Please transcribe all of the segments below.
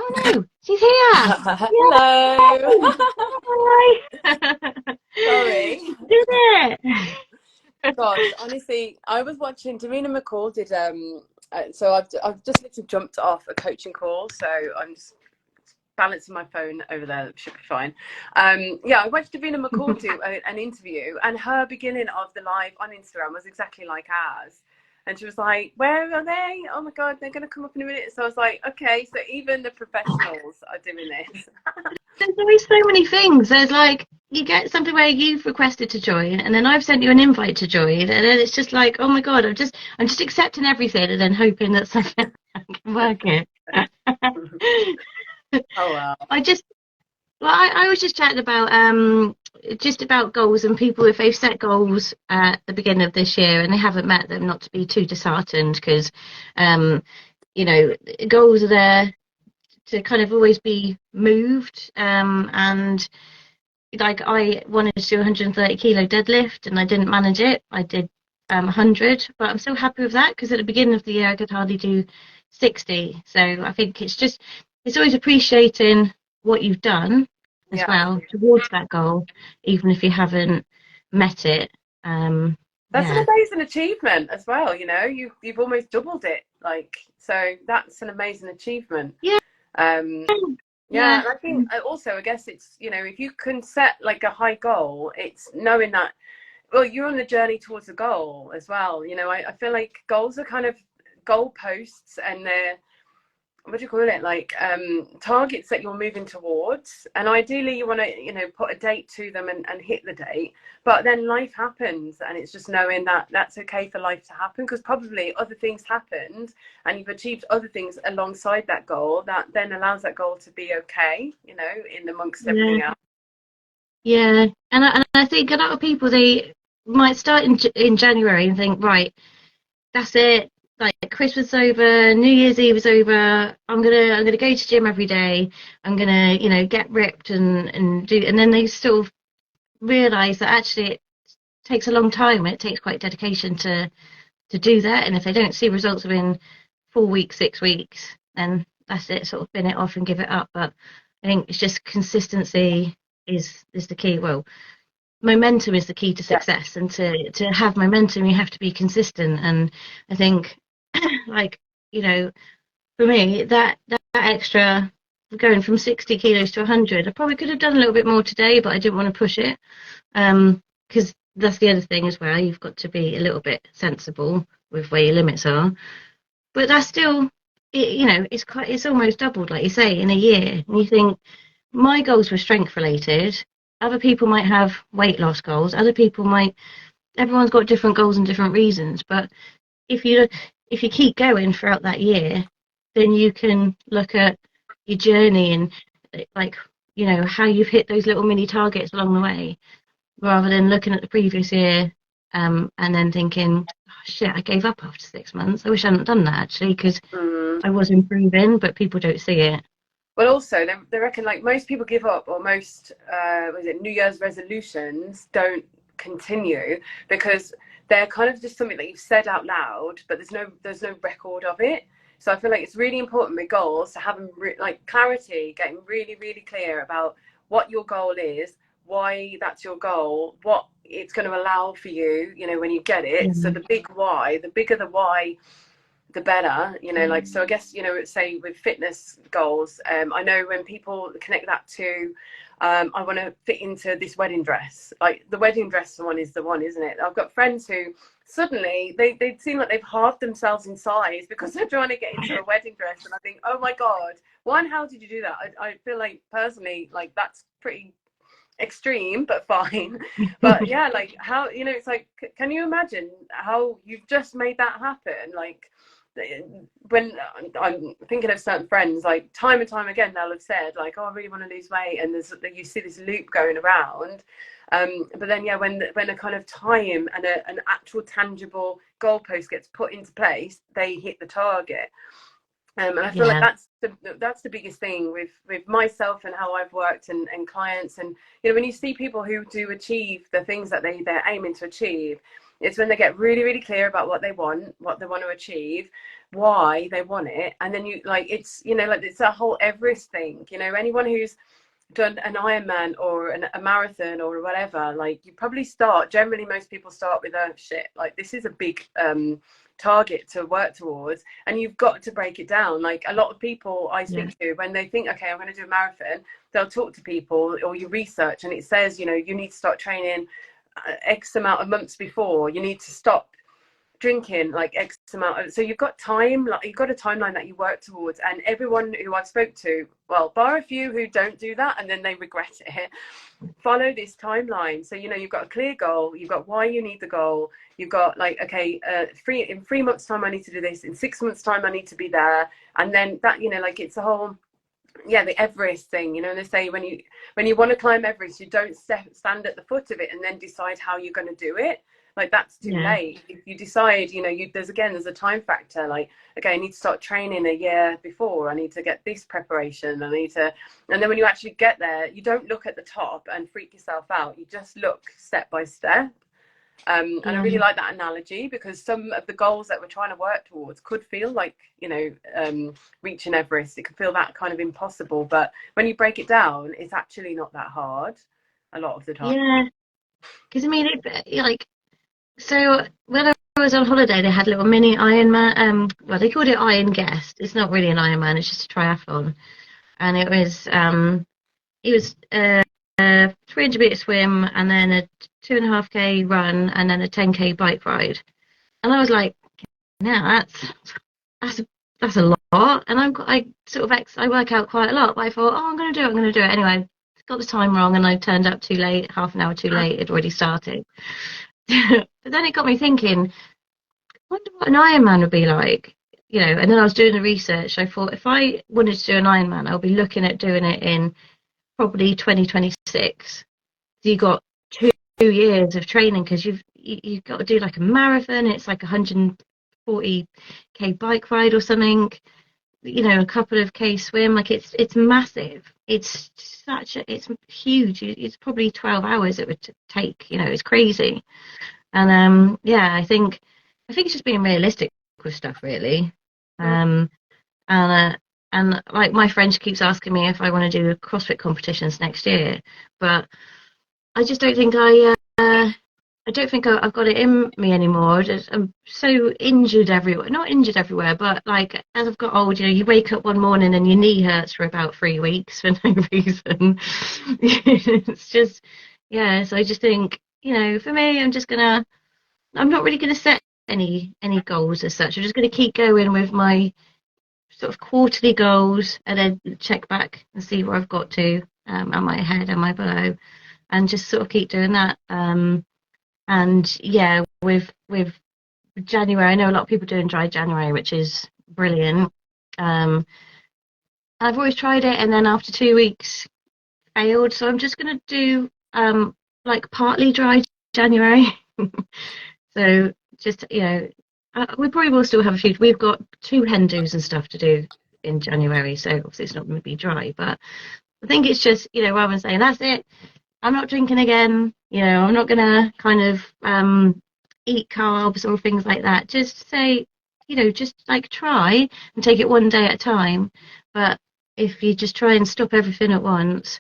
Oh no, she's here. Hello. Yay! Hi. Sorry. Did it? Gosh, honestly, I was watching Davina McCall did so I've just literally jumped off a coaching call, so I'm just balancing my phone over there. Should be fine. Yeah, I watched Davina McCall do an interview, and her beginning of the live on Instagram was exactly like ours. And she was like, "Where are they? Oh my God, they're going to come up in a minute." So I was like, "Okay, so even the professionals are doing this." There's always so many things. There's like you get something where you've requested to join, and then I've sent you an invite to join, and then it's just like, oh my god, I'm just accepting everything, and then hoping that something can work it. Oh well. I just Well, I was just chatting about just about goals and people if they've set goals at the beginning of this year and they haven't met them, not to be too disheartened because um, you know goals are there to kind of always be moved and like I wanted to do a 130 kilo deadlift and I didn't manage it. I did 100, but I'm still happy with that because at the beginning of the year I could hardly do 60. So I think it's always appreciating what you've done as Yeah. well towards that goal, even if you haven't met it. That's an Yeah, amazing achievement as well, you know. You've almost doubled it. Like, so that's an amazing achievement. yeah, Um yeah, yeah, and I think also I guess it's, you know, if you can set like a high goal, it's knowing that well, you're on the journey towards a goal as well. You know, I feel like goals are kind of goalposts and they're what do you call it, like targets that you're moving towards, and ideally you want to, you know, put a date to them and hit the date, but then life happens and it's just knowing that that's okay for life to happen because probably other things happened and you've achieved other things alongside that goal that then allows that goal to be okay, you know, in amongst yeah, everything else. yeah. And I think a lot of people they might start in January and think, right, that's it. Like Christmas over, New Year's Eve is over. I'm gonna go to gym every day. I'm gonna get ripped and do. And then they sort of realize that actually it takes a long time. It takes quite dedication to do that. And if they don't see results within 4 weeks, 6 weeks, then that's it. Sort of bin it off and give it up. But I think it's just consistency is the key. Well, momentum is the key to Yeah, success, and to have momentum you have to be consistent. And I think like for me that extra going from 60 kilos to 100, I probably could have done a little bit more today, but I didn't want to push it because that's the other thing as well. You've got to be a little bit sensible with where your limits are, but that's still it's almost doubled, like you say, in a year. And you think my goals were strength related. Other people might have weight loss goals. Other people might. Everyone's got different goals and different reasons. But if you if you keep going throughout that year, then you can look at your journey and like how you've hit those little mini targets along the way, rather than looking at the previous year and then thinking, oh, shit, I gave up after 6 months. I wish I hadn't done that actually because mm. I was improving, but people don't see it. Well, also they reckon like most people give up, or most was it New Year's resolutions don't continue because they're kind of just something that you've said out loud, but there's no record of it. So I feel like it's really important with goals to have like clarity, getting really really clear about what your goal is, why that's your goal, what it's going to allow for you, you know, when you get it. So Yeah. the big why, the bigger the why, the better, you know. Like, so I guess, you know, say with fitness goals, I know when people connect that to I want to fit into this wedding dress, like the wedding dress one is the one, isn't it? I've got friends who suddenly they seem like they've halved themselves in size because they're trying to get into a wedding dress, and I think, oh my god, one, how did you do that? I feel like personally like that's pretty extreme but fine. But yeah, like how, you know, it's like, can you imagine how you've just made that happen? Like when I'm thinking of certain friends, like time and time again they'll have said like, oh, I really want to lose weight, and there's, you see this loop going around. But then yeah, when a kind of time and an actual tangible goalpost gets put into place, they hit the target. And I feel like Yeah. that's the biggest thing with myself and how I've worked, and clients. And you know, when you see people who do achieve the things that they're aiming to achieve, It's when they get really, really clear about what they want to achieve, why they want it. And then you like, it's, you know, like it's a whole Everest thing, you know. Anyone who's done an Ironman or a marathon or whatever, like you probably start, generally most people start with a shit, like this is a big target to work towards, and you've got to break it down. Like a lot of people I speak to, when they think, okay, I'm going to do a marathon, they'll talk to people, or you research and it says, you know, you need to start training X amount of months before, you need to stop drinking like X amount of, so you've got time, like you've got a timeline that you work towards. And everyone who I've spoke to, well, bar a few who don't do that and then they regret it, follow this timeline. So you know, you've got a clear goal, you've got why you need the goal, you've got like, okay, in 3 months time I need to do this, in 6 months time I need to be there. And then that, you know, like it's a whole, yeah, the Everest thing, you know. They say when you want to climb Everest, you don't stand at the foot of it and then decide how you're going to do it. Like that's too late. If you decide, you know, there's a time factor. Like, okay, I need to start training a year before. I need to get this preparation. I need to, and then when you actually get there, you don't look at the top and freak yourself out. You just look step by step. And I really like that analogy, because some of the goals that we're trying to work towards could feel like, you know, reaching Everest. It could feel that kind of impossible. But when you break it down, it's actually not that hard a lot of the time. Yeah, because I mean, like, so when I was on holiday, they had a little mini Ironman. Well, they called it Iron Guest. It's not really an Ironman; it's just a triathlon. And it was 300-meter swim, and then a 2.5K run, and then a 10K bike ride. And I was like, yeah, that's a lot. And I work out quite a lot. But I thought, oh, I'm going to do it anyway. Got the time wrong, and I turned up too late, half an hour too late. It'd already started. But then it got me thinking, I wonder what an Ironman would be like, you know. And then I was doing the research. I thought, if I wanted to do an Ironman, I'll be looking at doing it in probably 2026. So you got 2 years of training, because you've got to do like a marathon. It's like 140K bike ride or something, you know, a couple of K swim. Like it's massive. It's huge. It's probably 12 hours it would take, you know. It's crazy. And yeah, I think it's just being realistic with stuff, really. And like my friend keeps asking me if I want to do CrossFit competitions next year, but I just don't think I don't think I've got it in me anymore. I'm so injured everywhere. Not injured everywhere, but like as I've got old, you know, you wake up one morning and your knee hurts for about 3 weeks for no reason. It's just, yeah. So I just think, you know, for me, I'm not really gonna set any goals as such. I'm just gonna keep going with my sort of quarterly goals, and then check back and see where I've got to. Am I ahead? Am I below? And just sort of keep doing that. And yeah, with January, I know a lot of people doing dry January, which is brilliant. I've always tried it, and then after 2 weeks failed. So I'm just gonna do like partly dry January. So just, you know, we probably will still have a few. We've got 2 hen do's and stuff to do in January, so obviously it's not going to be dry. But I think it's just, you know, rather than saying that's it, I'm not drinking again, you know, I'm not going to kind of eat carbs or things like that. Just say, you know, just like try and take it one day at a time. But if you just try and stop everything at once,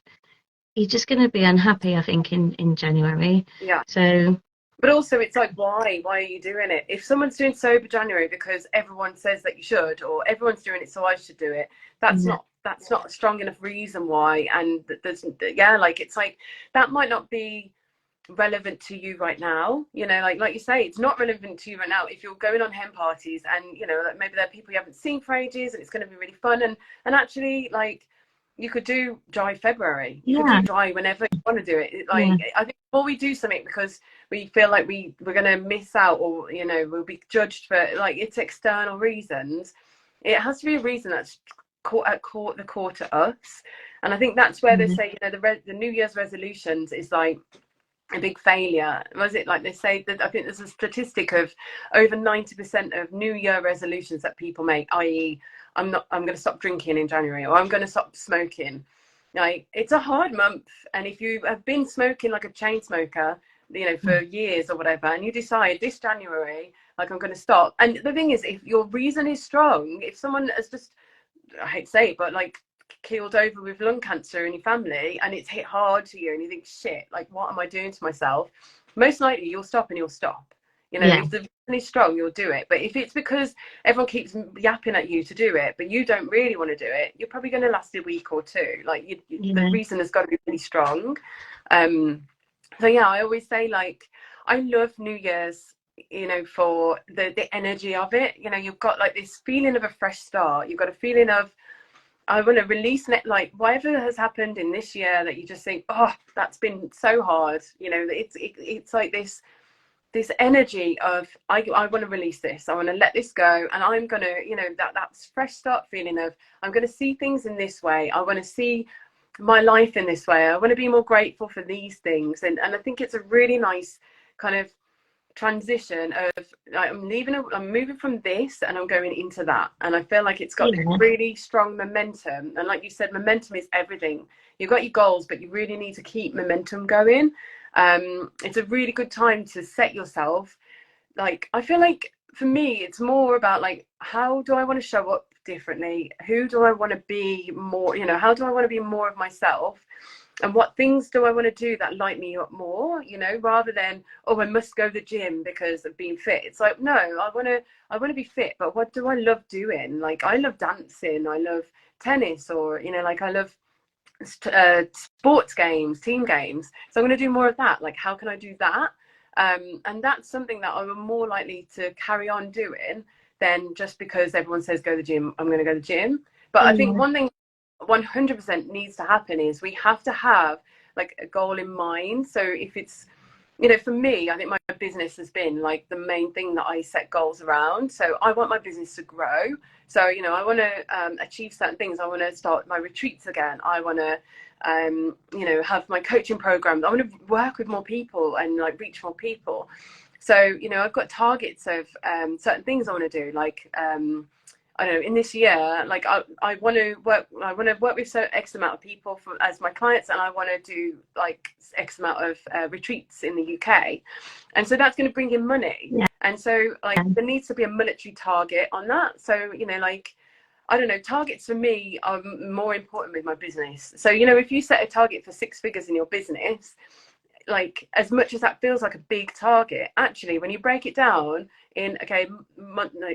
you're just going to be unhappy, I think, in January. Yeah. So. But also, it's like, why are you doing it? If someone's doing sober January because everyone says that you should, or everyone's doing it so I should do it, that's not a strong enough reason why. And there's, yeah, like it's like that might not be relevant to you right now, you know, like you say, it's not relevant to you right now. If you're going on hen parties and, you know, like maybe there are people you haven't seen for ages and it's going to be really fun, and actually, like, you could do dry February. You could do dry whenever you want to do it. Like, I think before we do something because we feel like we're going to miss out, or, you know, we'll be judged for, like, it's external reasons. It has to be a reason that's the core to us. And I think that's where they say, you know, the New Year's resolutions is like a big failure. Was it like they say that? I think there's a statistic of over 90% of New Year resolutions that people make, i.e., I'm going to stop drinking in January, or I'm going to stop smoking. Like, it's a hard month, and if you have been smoking like a chain smoker, for years or whatever, and you decide this January, like, I'm going to stop. And the thing is, if your reason is strong, if someone has just, I hate to say it, but like keeled over with lung cancer in your family and it's hit hard to you and you think, shit, like, what am I doing to myself? Most likely you'll stop and you'll stop. Yeah. If the reason is strong, you'll do it. But if it's because everyone keeps yapping at you to do it, but you don't really want to do it, you're probably going to last a week or two. Like, the reason has got to be really strong. So yeah, I always say, like, I love New Year's, for the energy of it. You've got like this feeling of a fresh start. You've got a feeling of, I want to release like whatever has happened in this year that you just think, oh, that's been so hard. It's like this energy of, I want to release this. I want to let this go, and I'm gonna, that's fresh start feeling of, I'm going to see things in this way. I want to see my life in this way. I want to be more grateful for these things, and I think it's a really nice kind of transition of, like, I'm moving from this and I'm going into that, and I feel like it's got this really strong momentum. And like you said, momentum is everything. You've got your goals, but you really need to keep momentum going. It's a really good time to set yourself, like, I feel like for me it's more about, like, how do I want to show up differently? Who do I want to be more? How do I want to be more of myself? And what things do I want to do that light me up more, rather than, oh, I must go to the gym because of being fit. It's like, no, I want to be fit, but what do I love doing? Like, I love dancing, I love tennis, or, like, I love sports games, team games. So I'm going to do more of that. Like, how can I do that? And that's something that I'm more likely to carry on doing than just because everyone says go to the gym, I'm going to go to the gym. But I think one thing 100% needs to happen is we have to have, like, a goal in mind. So if it's, for me, I think my business has been like the main thing that I set goals around. So I want my business to grow. So, I want to achieve certain things. I want to start my retreats again. I want to, have my coaching programs. I want to work with more people and, like, reach more people. So, I've got targets of certain things I want to do, like, I don't know, in this year, like, I want to work with X amount of people as my clients, and I want to do, like, X amount of retreats in the UK, and so that's going to bring in money. And so, like, there needs to be a monetary target on that. So, like, I don't know, targets for me are more important with my business. So, if you set a target for 6 figures in your business, like, as much as that feels like a big target, actually, when you break it down in, okay,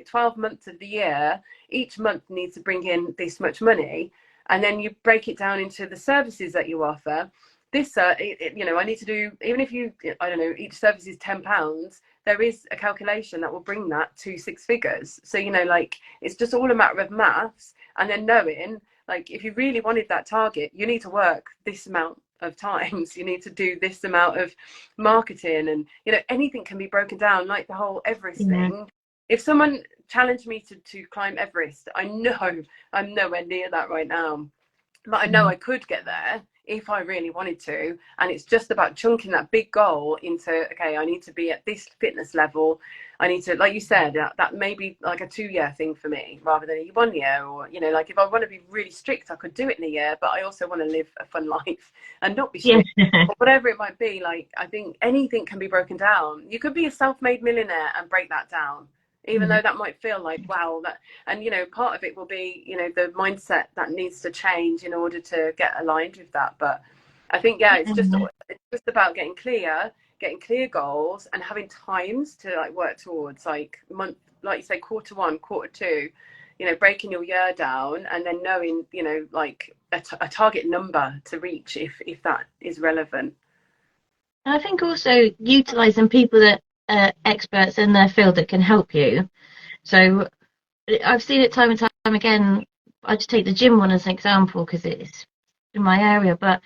12 months of the year, each month needs to bring in this much money, and then you break it down into the services that you offer. This, I need to do, even if I don't know, each service is £10, there is a calculation that will bring that to 6 figures. So, like, it's just all a matter of maths, and then knowing, like, if you really wanted that target, you need to work this amount of times, you need to do this amount of marketing, and anything can be broken down, like the whole Everest thing. If someone challenged me to climb Everest, I know I'm nowhere near that right now, but I know I could get there if I really wanted to. And it's just about chunking that big goal into, okay, I need to be at this fitness level. I need to, like you said, that may be like a 2-year thing for me rather than a 1 year. Or, like, if I want to be really strict, I could do it in a year, but I also want to live a fun life and not be strict. Or whatever it might be. Like, I think anything can be broken down. You could be a self-made millionaire and break that down, even though that might feel like, wow, that, and part of it will be, the mindset that needs to change in order to get aligned with that. But I think, yeah, it's just about getting clear goals, and having times to, like, work towards, like, like you say, Q1, Q2, breaking your year down, and then knowing, like, a target number to reach if that is relevant. And I think also utilising people that are experts in their field that can help you. So I've seen it time and time again. I just take the gym one as an example because it's in my area. But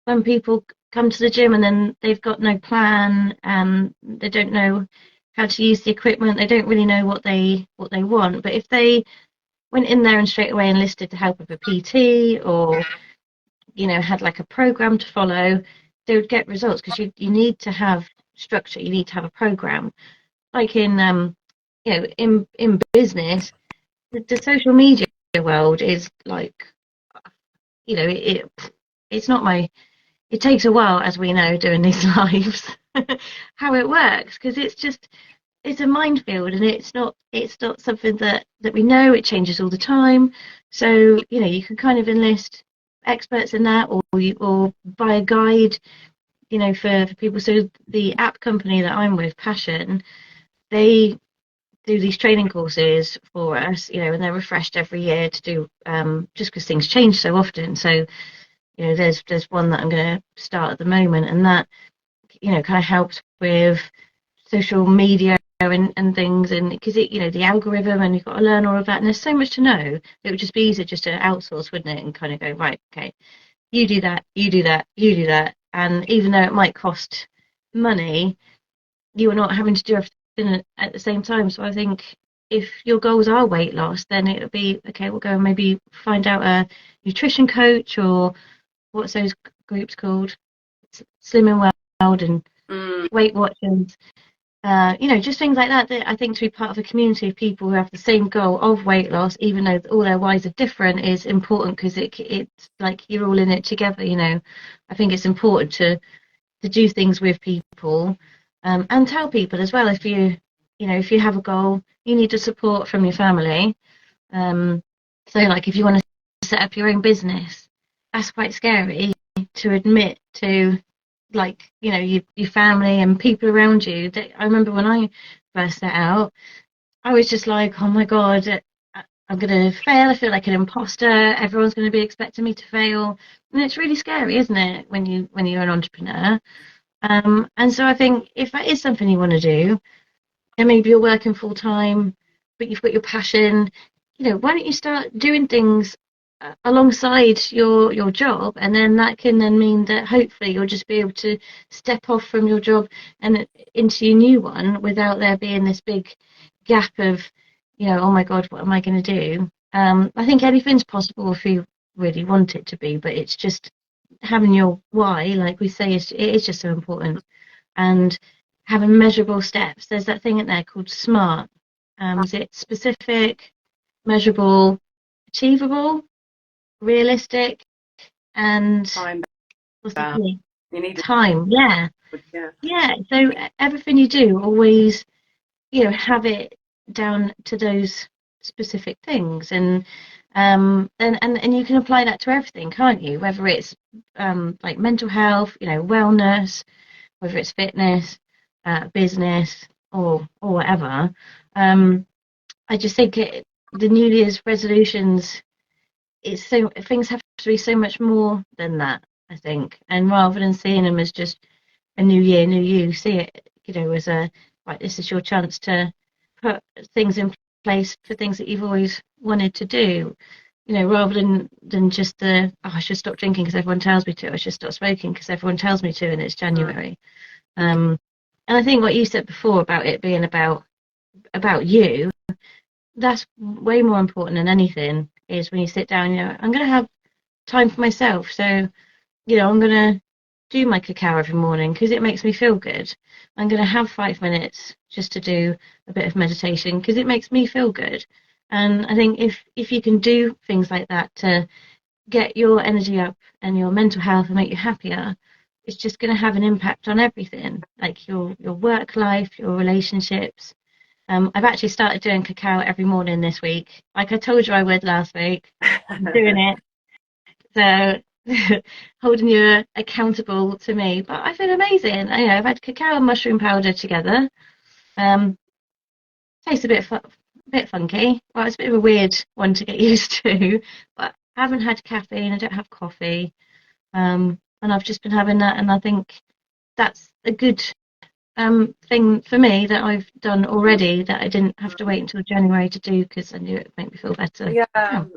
when people come to the gym and then they've got no plan, and they don't know how to use the equipment, they don't really know what they want. But if they went in there and straight away enlisted to help with a PT, or had like a program to follow, they would get results, because you need to have structure, you need to have a program. Like in in business, the social media world is like, it's not it takes a while, as we know, doing these lives. how it works, because it's a minefield, and it's not something that we know. It changes all the time. So, you know, you can kind of enlist experts in that, or buy a guide, you know, for people. So the app company that I'm with, Passion, they do these training courses for us, you know, and they're refreshed every year to do, just because things change so often. So, you know, there's one that I'm going to start at the moment, and that, you know, kind of helps with social media and things, and because it, you know, the algorithm, and you've got to learn all of that, and there's so much to know. It would just be easier just to outsource, wouldn't it, and kind of go, right, okay, you do that, you do that, you do that. And even though it might cost money, you are not having to do everything at the same time. So I think if your goals are weight loss, then it would be okay, we'll go and maybe find out a nutrition coach, or what's those groups called, Slim and World and Mm. Weight Watchers. You know, just things like that, that I think to be part of a community of people who have the same goal of weight loss, even though all their whys are different, is important, because it's like you're all in it together. You know, I think it's important to do things with people, and tell people as well, if you know, if you have a goal, you need the support from your family. Um, so like if you want to set up your own business, that's quite scary to admit to, like, you know, your family and people around you. That I remember when I first set out, I was just like, oh my god, I'm gonna fail. I feel like an imposter. Everyone's gonna be expecting me to fail, and it's really scary, isn't it, when you're an entrepreneur? And so I think if that is something you want to do, and maybe you're working full time, but you've got your passion, you know, why don't you start doing things alongside your job, and then that can then mean that hopefully you'll just be able to step off from your job and into your new one without there being this big gap of, you know, oh my god, what am I going to do? I think anything's possible if you really want it to be, but it's just having your why, like we say, it is just so important, and having measurable steps. There's that thing in there called SMART. Is it specific, measurable, achievable, realistic, and Time. what's the key? You need Time. Yeah, it. Yeah. yeah. So everything you do, always, you know, have it down to those specific things, and you can apply that to everything, can't you? Whether it's like mental health, you know, wellness, whether it's fitness, business, or whatever. Um, I just think the New Year's resolutions, it's so, things have to be so much more than that, I think. And rather than seeing them as just a new year, new you, see it, you know, as a, right, this is your chance to put things in place for things that you've always wanted to do. You know, rather than just the, oh, I should stop drinking because everyone tells me to. I should stop smoking because everyone tells me to, and it's January. Um, and I think what you said before about it being about you, that's way more important than anything. Is when you sit down, you know, I'm going to have time for myself. So, you know, I'm going to do my cacao every morning because it makes me feel good. I'm going to have 5 minutes just to do a bit of meditation because it makes me feel good. And I think if you can do things like that to get your energy up and your mental health and make you happier, it's just going to have an impact on everything, like your work life, your relationships. I've actually started doing cacao every morning this week, like I told you I would last week. I'm doing it, so holding you accountable to me. But I feel amazing. I know I've had cacao and mushroom powder together. Um, Tastes a bit funky. Well, it's a bit of a weird one to get used to, but I haven't had caffeine. I don't have coffee. And I've just been having that, and I think that's a good thing for me that I've done already, that I didn't have to wait until January to do because I knew it would make me feel better. Yeah. Oh.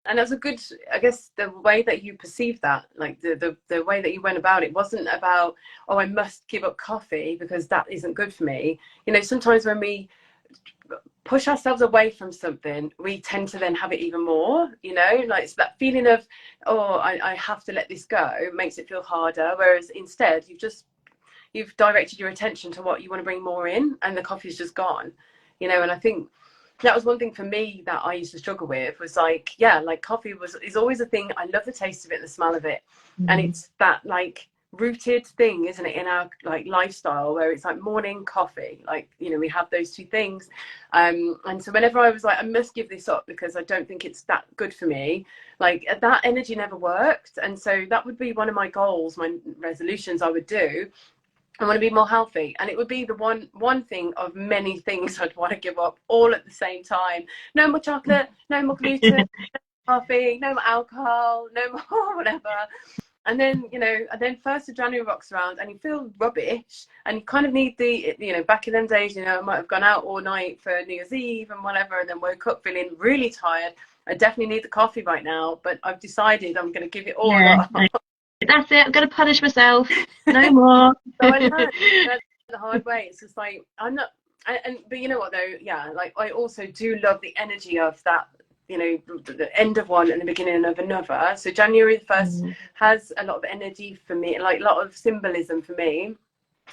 And it was a good, I guess, the way that you perceived that, like the way that you went about it wasn't about, oh, I must give up coffee because that isn't good for me. You know, sometimes when we push ourselves away from something, we tend to then have it even more, you know, like it's that feeling of, oh, I have to let this go, makes it feel harder. Whereas instead, you've directed your attention to what you want to bring more in, and the coffee's just gone, you know. And I think that was one thing for me that I used to struggle with, was like, yeah, like coffee is always a thing. I love the taste of it, the smell of it. And it's that, like, rooted thing, isn't it, in our like lifestyle, where it's like morning coffee, like, you know, we have those two things. And so whenever I was like, I must give this up because I don't think it's that good for me, like that energy never worked. And so that would be one of my goals, my resolutions I would do. I want to be more healthy, and it would be the one thing of many things I'd want to give up all at the same time. No more chocolate, no more gluten, coffee, no more alcohol, no more whatever. And then, you know, and then 1st of January rocks around and you feel rubbish, and you kind of need the, you know, back in them days, you know, I might have gone out all night for New Year's Eve and whatever, and then woke up feeling really tired. I definitely need the coffee right now, but I've decided I'm going to give it all up. That's it. I'm going to punish myself. No more. So I learned the hard way. It's just like, I'm not, but you know what though? Yeah, like I also do love the energy of that, you know, the end of one and the beginning of another. So January the 1st has a lot of energy for me, like a lot of symbolism for me,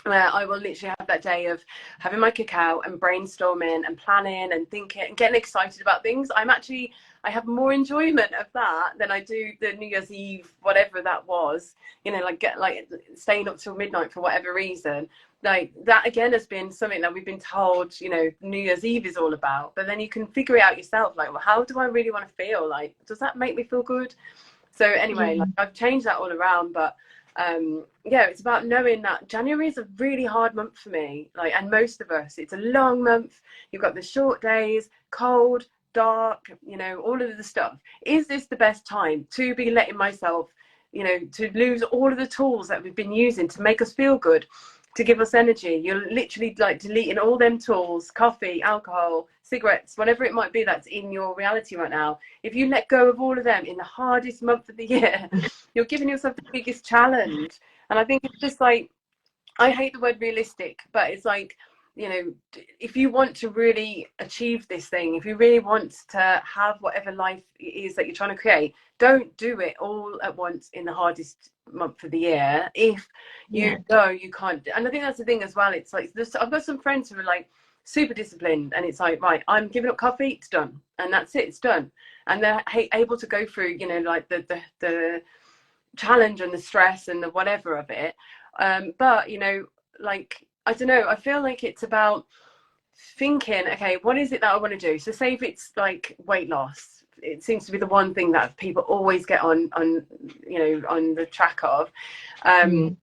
where I will literally have that day of having my cacao and brainstorming and planning and thinking and getting excited about things. I have more enjoyment of that than I do the New Year's Eve, whatever that was, you know, like staying up till midnight for whatever reason. Like that again has been something that we've been told, you know, New Year's Eve is all about, but then you can figure it out yourself. Like, well, how do I really want to feel? Like, does that make me feel good? So anyway, like I've changed that all around, but yeah, it's about knowing that January is a really hard month for me, like, and most of us, it's a long month. You've got the short days, cold, dark, you know, all of the stuff. Is this the best time to be letting myself, you know, to lose all of the tools that we've been using to make us feel good, to give us energy? You're literally like deleting all them tools, coffee, alcohol, cigarettes, whatever it might be that's in your reality right now. If you let go of all of them in the hardest month of the year, you're giving yourself the biggest challenge. And I think it's just like, I hate the word realistic, but it's like, you know, if you want to really achieve this thing, if you really want to have whatever life it is that you're trying to create, don't do it all at once in the hardest month of the year. If you know you can't, and I think that's the thing as well. It's like I've got some friends who are like super disciplined, and it's like, right, I'm giving up coffee, it's done, and that's it, it's done. And they're able to go through, you know, like the challenge and the stress and the whatever of it. But you know, like, I don't know, I feel like it's about thinking, okay, what is it that I want to do? So say if it's like weight loss, it seems to be the one thing that people always get on you know, on the track of, and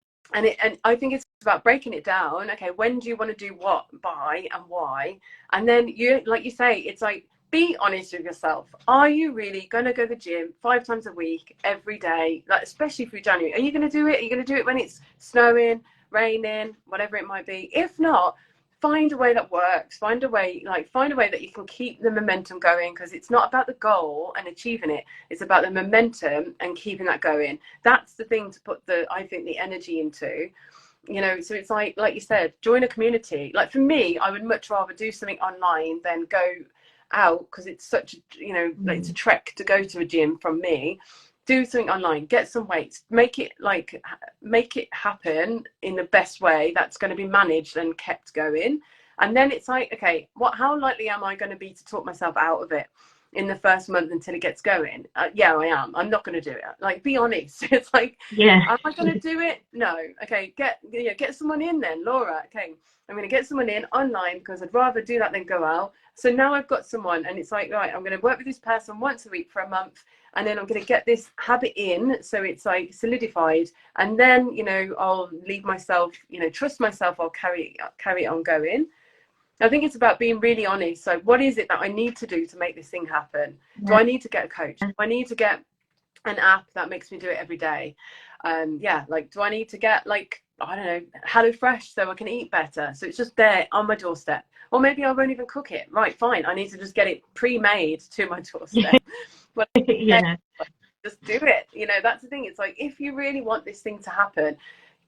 I think it's about breaking it down. Okay, when do you want to do what, by, and why? And then you, like you say, it's like, be honest with yourself. Are you really going to go to the gym 5 times a week, every day, like especially through January? Are you going to do it? Are you going to do it when it's snowing, raining, whatever it might be? If not, find a way that works. Find a way that you can keep the momentum going, because it's not about the goal and achieving it. It's about the momentum and keeping that going. That's the thing to put I think the energy into. You know, so it's like you said, join a community. Like for me, I would much rather do something online than go out, because it's such, you know, like it's a trek to go to a gym from me. Do something online, get some weights, make it happen in the best way that's going to be managed and kept going. And then it's like, okay, how likely am I going to be to talk myself out of it in the first month until it gets going? Yeah, I am. I'm not going to do it. Like, be honest. It's like, am I going to do it? No. Okay, get someone in then, Laura. Okay, I'm going to get someone in online, because I'd rather do that than go out. So now I've got someone, and it's like, right, I'm going to work with this person once a week for a month, and then I'm going to get this habit in, so it's like solidified. And then, you know, I'll leave myself, you know, trust myself, I'll carry it on going. I think it's about being really honest. So what is it that I need to do to make this thing happen? Do I need to get a coach? Do I need to get an app that makes me do it every day? Like, do I need to get, like, I don't know, HelloFresh so I can eat better, so it's just there on my doorstep? Or maybe I won't even cook it. Right, fine, I need to just get it pre-made to my doorstep. But just do it. You know, that's the thing. It's like, if you really want this thing to happen,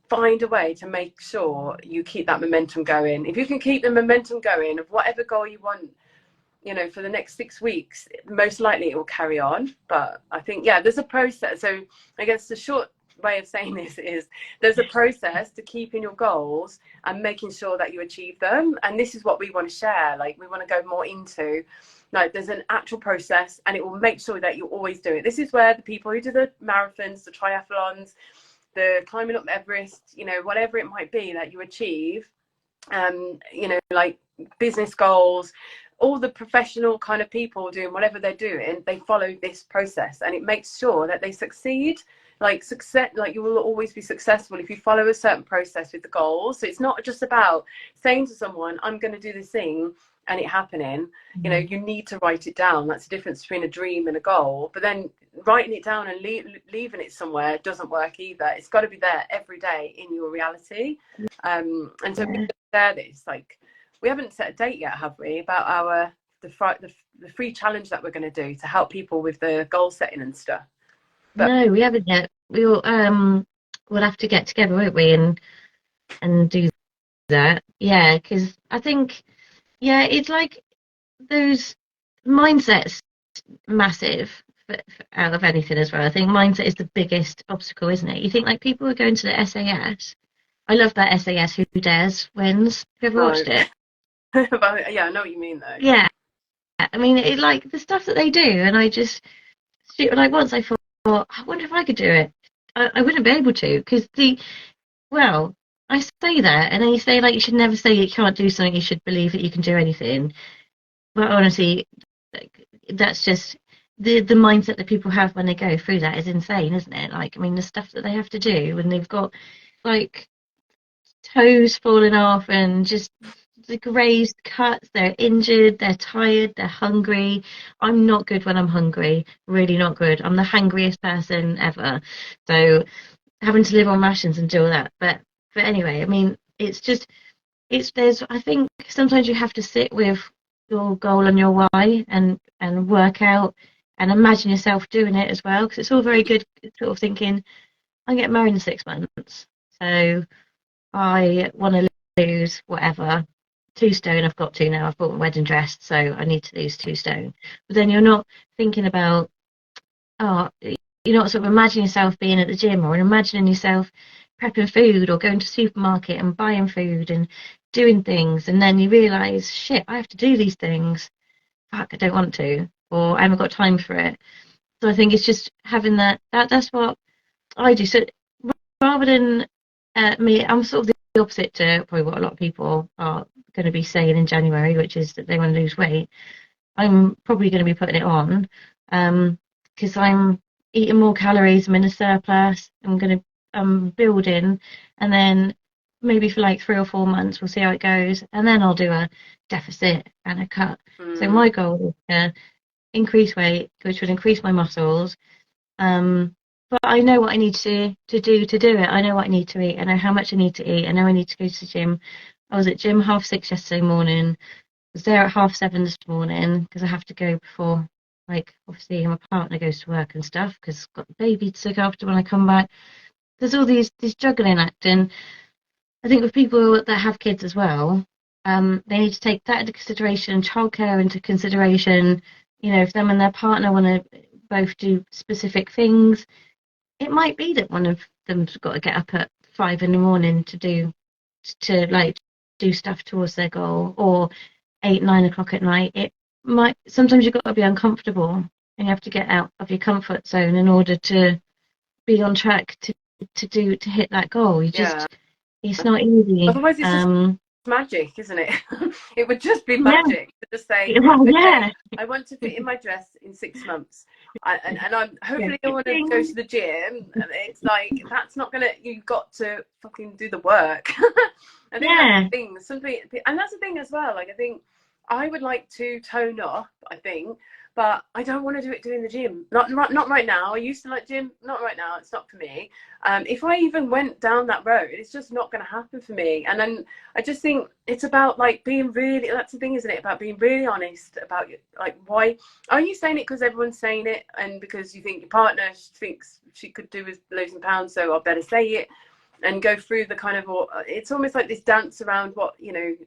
find a way to make sure you keep that momentum going. If you can keep the momentum going of whatever goal you want, you know, for the next 6 weeks, most likely it will carry on. But I think, there's a process. So I guess the short way of saying this is, there's a process to keeping your goals and making sure that you achieve them. And this is what we want to share. Like, we want to go more into, like, there's an actual process, and it will make sure that you always do it. This is where the people who do the marathons, the triathlons, the climbing up Everest, you know, whatever it might be that you achieve, you know, like business goals, all the professional kind of people doing whatever they're doing, they follow this process, and it makes sure that they succeed. Like success, like you will always be successful if you follow a certain process with the goals. So it's not just about saying to someone, I'm going to do this thing, and it happening. You know, you need to write it down. That's the difference between a dream and a goal. But then writing it down and leaving it somewhere doesn't work either. It's got to be there every day in your reality. And so we share this, like, we haven't set a date yet, have we, about the free challenge that we're going to do to help people with the goal setting and stuff? But no, we haven't yet. We'll have to get together, won't we, and do that. Yeah, because I think, yeah, it's like those mindsets massive out of anything as well. I think mindset is the biggest obstacle, isn't it? You think like people are going to the SAS. I love that SAS Who Dares wins. Have you ever watched it? but, yeah, I know what you mean though. Yeah, I mean, it like the stuff that they do, and I just like once I thought, I wonder if I could do it. I wouldn't be able to because well, I say that, and then you say like you should never say you can't do something. You should believe that you can do anything. But honestly, like, that's just the mindset that people have when they go through that is insane, isn't it? Like, I mean, the stuff that they have to do when they've got like toes falling off and just the grazed cuts, they're injured, they're tired, they're hungry. I'm not good when I'm hungry, really not good. I'm the hungriest person ever. So having to live on rations and do all that. But anyway, I mean, there's I think sometimes you have to sit with your goal and your why and work out and imagine yourself doing it as well, because it's all very good sort of thinking, I get married in 6 months, so I want to lose whatever 2 stone. I've got to now. I've bought a wedding dress, so I need to lose 2 stone. But then you're not thinking about, oh, you're not sort of imagining yourself being at the gym or imagining yourself prepping food or going to the supermarket and buying food and doing things, and then you realise, shit, I have to do these things. Fuck, I don't want to, or I haven't got time for it. So I think it's just having that's what I do. So rather than me, I'm sort of the opposite to probably what a lot of people are going to be saying in January, which is that they want to lose weight. I'm probably going to be putting it on because I'm eating more calories. I'm in a surplus. I'm building, and then maybe for like 3 or 4 months we'll see how it goes, and then I'll do a deficit and a cut. So my goal is to increase weight, which would increase my muscles. But I know what I need to do it. I know what I need to eat. I know how much I need to eat. I know I need to go to the gym. I was at gym 6:30 yesterday morning. I was there at 7:30 this morning because I have to go before, like, obviously my partner goes to work and stuff because I've got the baby to look after when I come back. There's all this juggling act, and I think with people that have kids as well, they need to take that into consideration, childcare into consideration. You know, if them and their partner want to both do specific things, it might be that one of them's got to get up at 5 in the morning to do stuff towards their goal, or 8, 9 o'clock at night. It might sometimes you've got to be uncomfortable and you have to get out of your comfort zone in order to be on track to hit that goal. It's not easy. Otherwise it's just magic, isn't it? It would just be magic to just say, okay, I want to fit in my dress in 6 months, and I'm hopefully I want to go to the gym, and it's like that's not gonna, you've got to fucking do the work. I think that's the thing, something, and that's the thing as well, like I think I would like to tone up, I think, but I don't want to do it doing the gym. Not right now. I used to like gym. Not right now. It's not for me. If I even went down that road, it's just not going to happen for me. And then I just think it's about like being really. That's the thing, isn't it? About being really honest about like why are you saying it because everyone's saying it, and because you think your partner thinks she could do with losing pounds, so I better say it, and go through the kind of. It's almost like this dance around what you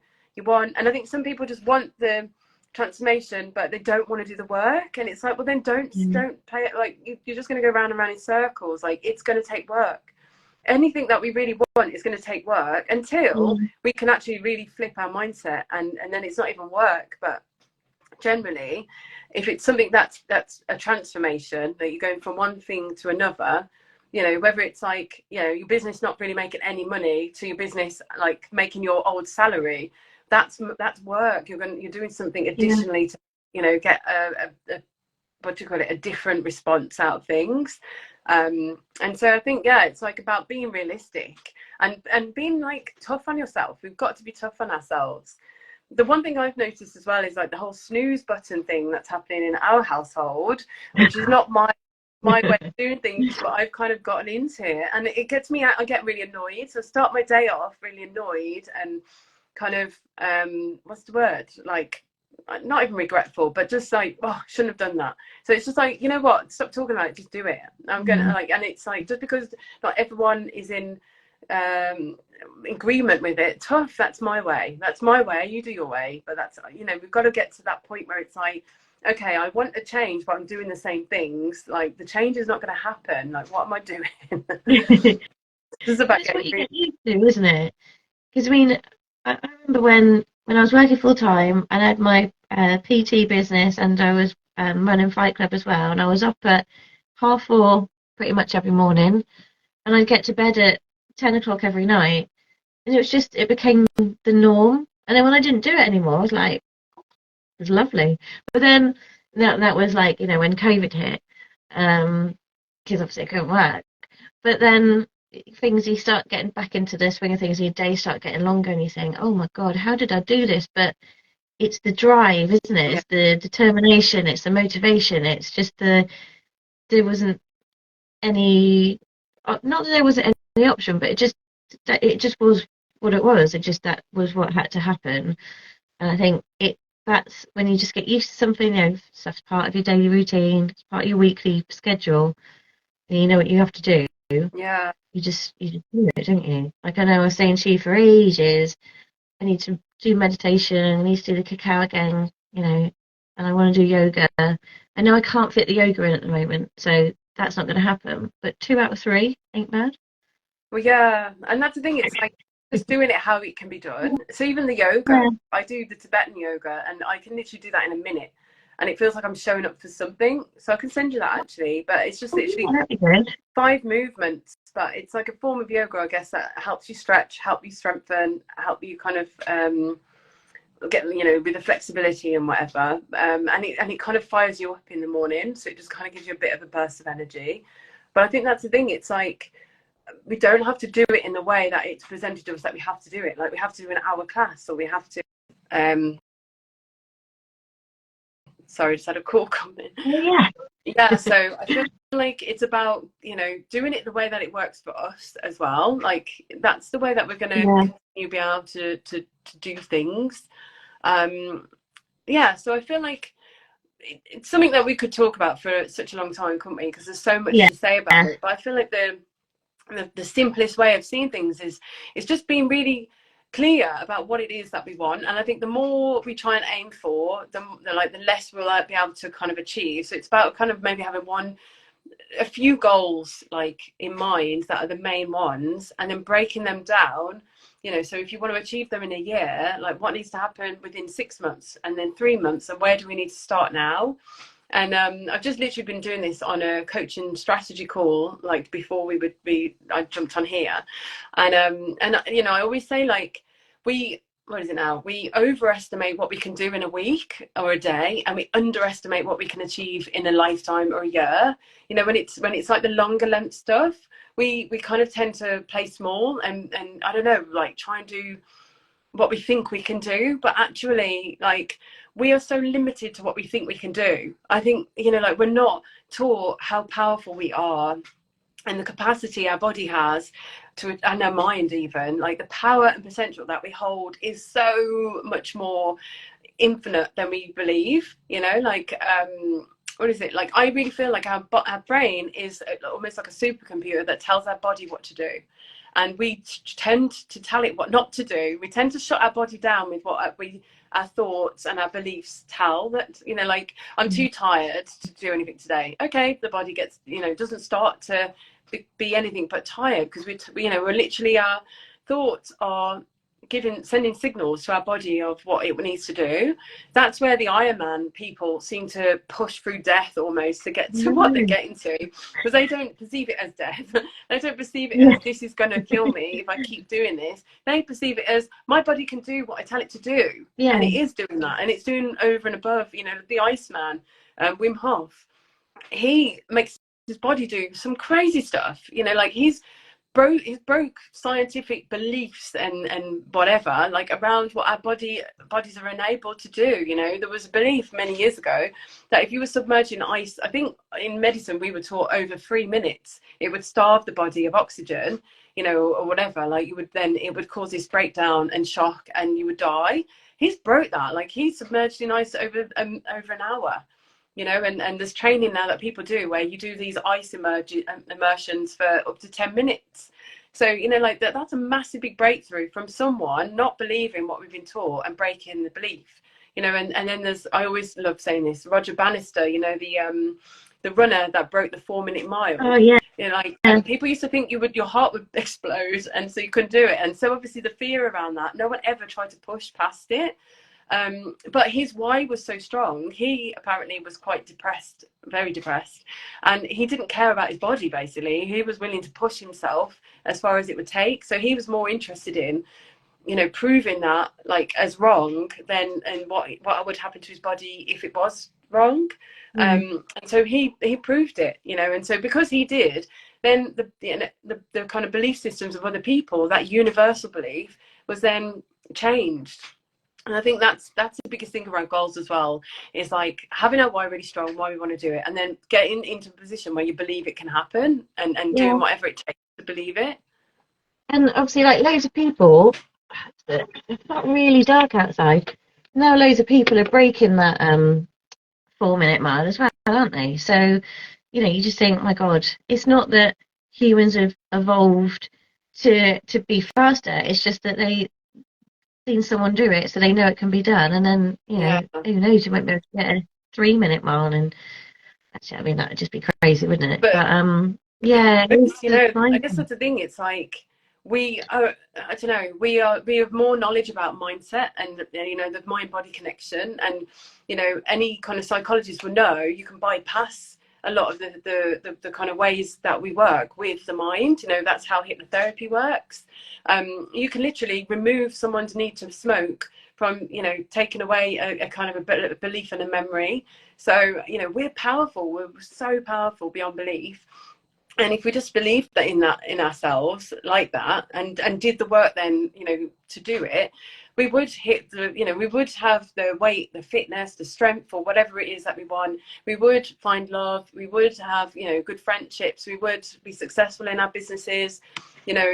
want. And I think some people just want the transformation, but they don't want to do the work, and it's like, well then don't play it like you're just going to go round and round in circles. Like, it's going to take work. Anything that we really want is going to take work until we can actually really flip our mindset, and then it's not even work. But generally, if it's something that's a transformation, that you're going from one thing to another, you know, whether it's like, you know, your business not really making any money to your business like making your old salary, that's work. You're doing something Yeah. additionally to, you know, get a what do you call it, a different response out of things. And so I think, yeah, it's like about being realistic and being like tough on yourself. We've got to be tough on ourselves. The one thing I've noticed as well is like the whole snooze button thing that's happening in our household, which is not my way of doing things, but I've kind of gotten into it, and it gets me out. I get really annoyed, so I start my day off really annoyed and kind of what's the word, like not even regretful, but just like, oh, I shouldn't have done that. So it's just like, you know what, stop talking about it, just do it. I'm gonna like, and it's like, just because not everyone is in agreement with it, tough, that's my way, you do your way. But that's, you know, we've got to get to that point where it's like, okay, I want a change, but I'm doing the same things. Like the change is not going to happen. Like, what am I doing? This is about It's what you getting get used to, isn't it? Because I mean, I remember when I was working full time and I had my PT business and I was running Fight Club as well, and I was up at 4:30 pretty much every morning, and I'd get to bed at 10 o'clock every night, and it became the norm. And then when I didn't do it anymore, I was like, it was lovely. But then that was like, you know, when COVID hit, because obviously I couldn't work. But then things, you start getting back into the swing of things, and your days start getting longer, and you think, oh my God, how did I do this? But it's the drive, isn't it? yeah, It's the determination, it's the motivation, it's just there wasn't any, not that there wasn't any option, but it just was what it was. It just, that was what had to happen. And I think that's when you just get used to something, you know, stuff's part of your daily routine, it's part of your weekly schedule, and you know what you have to do. yeah. You just do it, don't you? Like I know I was saying to you for ages, I need to do meditation, I need to do the cacao again, you know, and I want to do yoga. I know I can't fit the yoga in at the moment, so that's not going to happen. But 2 out of 3 ain't bad. Well, yeah, and that's the thing. It's like just doing it how it can be done. So even the yoga, Yeah, I do the Tibetan yoga, and I can literally do that in a minute, and it feels like I'm showing up for something. So I can send you that actually, but it's just oh, yeah, literally that'd be good. 5 movements. But it's like a form of yoga, I guess, that helps you stretch, help you strengthen, help you kind of get, you know, with the flexibility and whatever. And it kind of fires you up in the morning, so it just kind of gives you a bit of a burst of energy. But I think that's the thing. It's like we don't have to do it in the way that it's presented to us that we have to do it. Like we have to do an hour class, or we have to. Um, sorry, just had a call coming. Oh, yeah. Yeah, so I feel like it's about, you know, doing it the way that it works for us as well. Like that's the way that we're going to Yeah, continue be able to do things. Um, yeah, so I feel like it's something that we could talk about for such a long time, couldn't we? Because there's so much yeah, to say about it. But I feel like the simplest way of seeing things is just being really clear about what it is that we want. And I think the more we try and aim for, the less we'll be able to kind of achieve. So it's about kind of maybe having a few goals like in mind that are the main ones, and then breaking them down. You know, so if you want to achieve them in a year, like what needs to happen within 6 months, and then 3 months, and where do we need to start now? And I've just literally been doing this on a coaching strategy call, like before I jumped on here. And you know, I always say like what is it now? We overestimate what we can do in a week or a day, and we underestimate what we can achieve in a lifetime or a year. You know, when it's like the longer length stuff, we kind of tend to play small and I don't know, like try and do what we think we can do, but actually like we are so limited to what we think we can do. I think, you know, like we're not taught how powerful we are and the capacity our body has to, and our mind even, like the power and potential that we hold is so much more infinite than we believe, you know, like what is it, like I really feel like our brain is almost like a supercomputer that tells our body what to do, and we tend to tell it what not to do. We tend to shut our body down with what our thoughts and our beliefs tell, that, you know, like I'm too tired to do anything today. Okay, the body gets, you know, doesn't start to be anything but tired, because we're literally, our thoughts are sending signals to our body of what it needs to do. That's where the Ironman people seem to push through death almost to get to what they're getting to, because they don't perceive it as death. They don't perceive it as this is going to kill me if I keep doing this. They perceive it as my body can do what I tell it to do, and it is doing that, and it's doing over and above. You know, the Iceman, Wim Hof, he makes his body do some crazy stuff. You know, like he's broke scientific beliefs and whatever, like around what our bodies are enabled to do. You know, there was a belief many years ago that if you were submerged in ice, I think in medicine we were taught over 3 minutes it would starve the body of oxygen, you know, or whatever. Like it would cause this breakdown and shock and you would die. He's broke that. Like he's submerged in ice over an hour. You know, and there's training now that people do where you do these ice immersions for up to 10 minutes. So, you know, like that's a massive big breakthrough from someone not believing what we've been taught and breaking the belief. You know, and then I always love saying this, Roger Bannister, you know, the runner that broke the 4-minute mile. Oh yeah. You know, like people used to think your heart would explode, and so you couldn't do it. And so obviously the fear around that, no one ever tried to push past it. But his why was so strong. He apparently was quite depressed, very depressed, and he didn't care about his body. Basically, he was willing to push himself as far as it would take. So he was more interested in, you know, proving that like as wrong than and what would happen to his body if it was wrong. And so he proved it, you know. And so because he did, then the kind of belief systems of other people, that universal belief, was then changed. And I think that's the biggest thing around goals as well, is like having our why really strong, why we want to do it, and then getting into a position where you believe it can happen and doing whatever it takes to believe it. And obviously, like loads of people, it's not really dark outside. Now loads of people are breaking that 4-minute mile as well, aren't they? So, you know, you just think, my God, it's not that humans have evolved to be faster. It's just that they seen someone do it, so they know it can be done. And then, you know, who knows, you might be able to get a 3-minute mile. And actually, I mean, that would just be crazy, wouldn't it? But yeah, you know, I guess that's the thing. It's like we are, I don't know, we have more knowledge about mindset and, you know, the mind body connection, and, you know, any kind of psychologist will know you can bypass a lot of the kind of ways that we work with the mind. You know, that's how hypnotherapy works. You can literally remove someone's need to smoke from, you know, taking away a kind of a belief and a memory. So, you know, we're powerful. We're so powerful beyond belief. And if we just believed that in ourselves like that, and did the work then, you know, to do it, we would hit we would have the weight, the fitness, the strength, or whatever it is that we want. We would find love. We would have, you know, good friendships. We would be successful in our businesses. You know,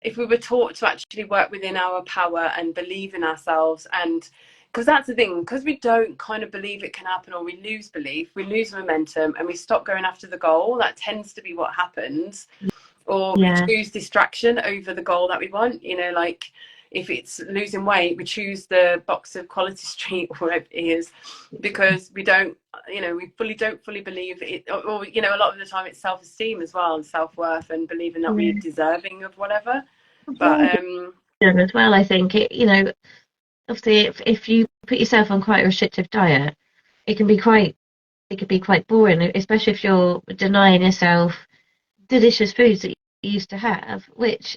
if we were taught to actually work within our power and believe in ourselves, and because that's the thing, because we don't kind of believe it can happen, or we lose belief, we lose momentum, and we stop going after the goal. That tends to be what happens. Or we choose distraction over the goal that we want. You know, like if it's losing weight, we choose the box of Quality Street or whatever it is, because we don't, you know, we don't fully believe it. Or, you know, a lot of the time it's self-esteem as well, and self-worth, and believing that we're deserving of whatever. But as well, I think it, you know, obviously if you put yourself on quite a restrictive diet, it can be quite boring, especially if you're denying yourself delicious foods that you used to have, which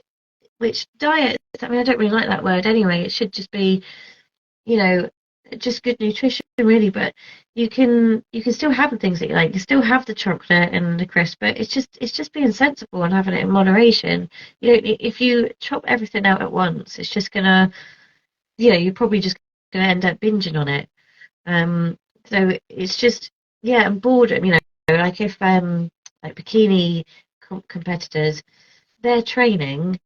diet, I mean, I don't really like that word anyway. It should just be, you know, just good nutrition really. But you can still have the things that you like. You still have the chocolate and the crisp, but it's just being sensible and having it in moderation. You know, if you chop everything out at once, it's just gonna, you know, you're probably just gonna end up binging on it. So it's just, and boredom. You know, like if like bikini competitors, their training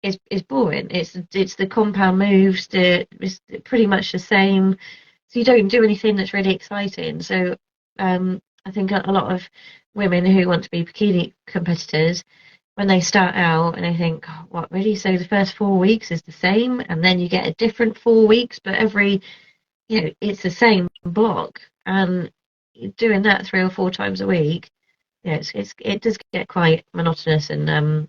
is boring. It's the compound moves, it's pretty much the same. So you don't do anything that's really exciting. So I think a lot of women who want to be bikini competitors, when they start out and they think, oh, what really? So the first 4 weeks is the same, and then you get a different 4 weeks, but every, you know, it's the same block, and doing that 3 or 4 times a week, yeah, it does get quite monotonous. And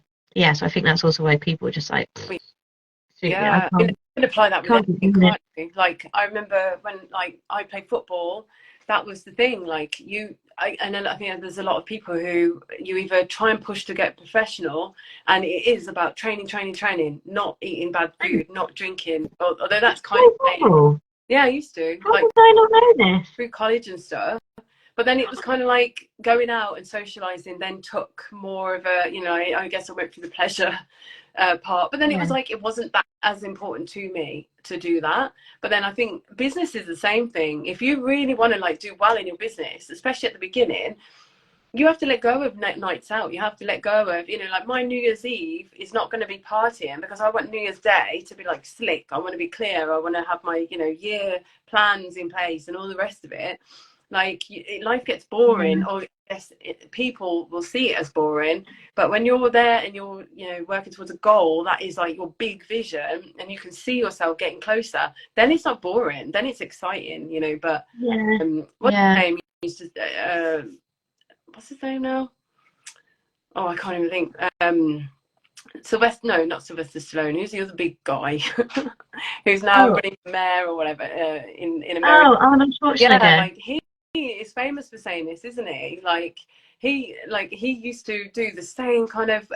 so I think that's also why people are just like, it's absolutely. I Yeah, and you can apply that with can't be anything, doing it. can't you? Like I remember when like I played football, that was the thing. Like and then I think there's a lot of people who you either try and push to get professional, and it is about training, training, training, not eating bad food, not drinking. Although that's kind of Oh, yeah, I used to how like did I not know this? through college and stuff. But then it was kind of like going out and socializing then took more of a, you know, I guess I went through the pleasure part, but then it Yeah, was like it wasn't that as important to me to do that. But then I think business is the same thing. If you really want to like do well in your business, especially at the beginning, you have to let go of nights out. You have to let go of, you know, like my New Year's Eve is not going to be partying because I want New Year's Day to be like slick. I want to be clear. I want to have my, you know, year plans in place and all the rest of it. Like life gets boring, yeah, or yes, people will see it as boring. But when you're there and you're, you know, working towards a goal that is like your big vision, and you can see yourself getting closer, then it's not boring. Then it's exciting, you know. But yeah, what's yeah. his name? Used to, what's his name now? Oh, I can't even think. Sylvester, no, not Sylvester Stallone. Who's the other big guy who's now Oh, running for mayor or whatever in America? oh, Arnold Yeah, Schwarzenegger. like he is famous for saying this, isn't he? Like he used to do the same kind of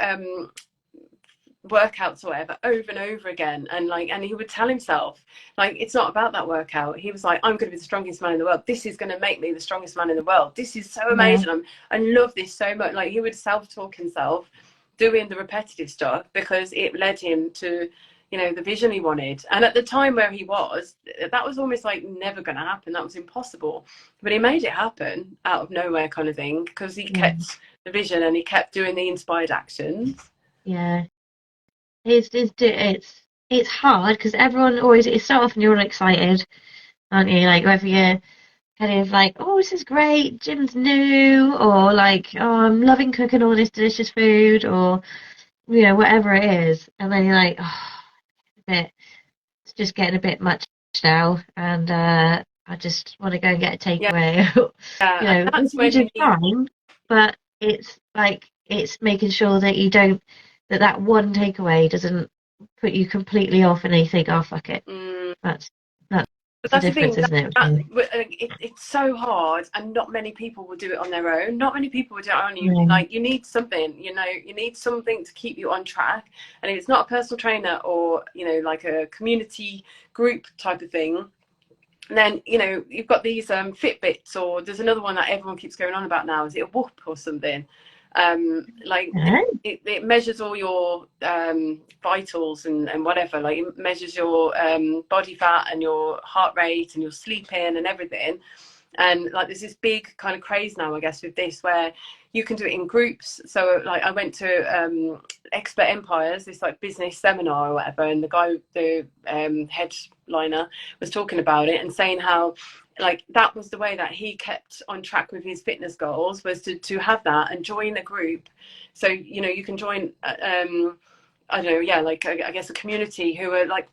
workouts or whatever over and over again, and like, and he would tell himself like it's not about that workout. He was like, I'm going to be the strongest man in the world. This is going to make me the strongest man in the world. This is so Yeah, amazing. I love this so much. Like he would self-talk himself doing the repetitive stuff because it led him to, you know, the vision he wanted. And at the time where he was, that was almost like never going to happen. That was impossible. But he made it happen out of nowhere, kind of thing, because he yeah, kept the vision and he kept doing the inspired actions. yeah. It's hard because everyone always you start off and you're all excited, aren't you? Like whether you're kind of like, oh, this is great, gym's new, or like, oh, I'm loving cooking all this delicious food, or whatever it is, and then you're like, oh, it's just getting a bit much now, and I just want to go and get a Yeah, takeaway, and that's which when is you need. fine, but it's like it's making sure that you don't that one takeaway doesn't put you completely off and you think, oh, fuck it. Mm, That's but the that's the difference, thing. isn't it? Really? It's so hard, and not many people will do it on their own. Not many people will do it on you. Yeah, Like you need something, you know, you need something to keep you on track. And if it's not a personal trainer or, you know, like a community group type of thing, then, you know, you've got these Fitbits, or there's another one that everyone keeps going on about now. Is it a Whoop or something? Like yeah, it measures all your vitals and whatever. Like it measures your body fat and your heart rate and your sleep in and everything. And like there's this big kind of craze now, I guess, with this, where you can do it in groups. So like I went to Expert Empires, this like business seminar or whatever, and the guy, the headliner, was talking about it and saying how like that was the way that he kept on track with his fitness goals, was to have that and join a group. So, you know, you can join I don't know, yeah, like I guess a community who are like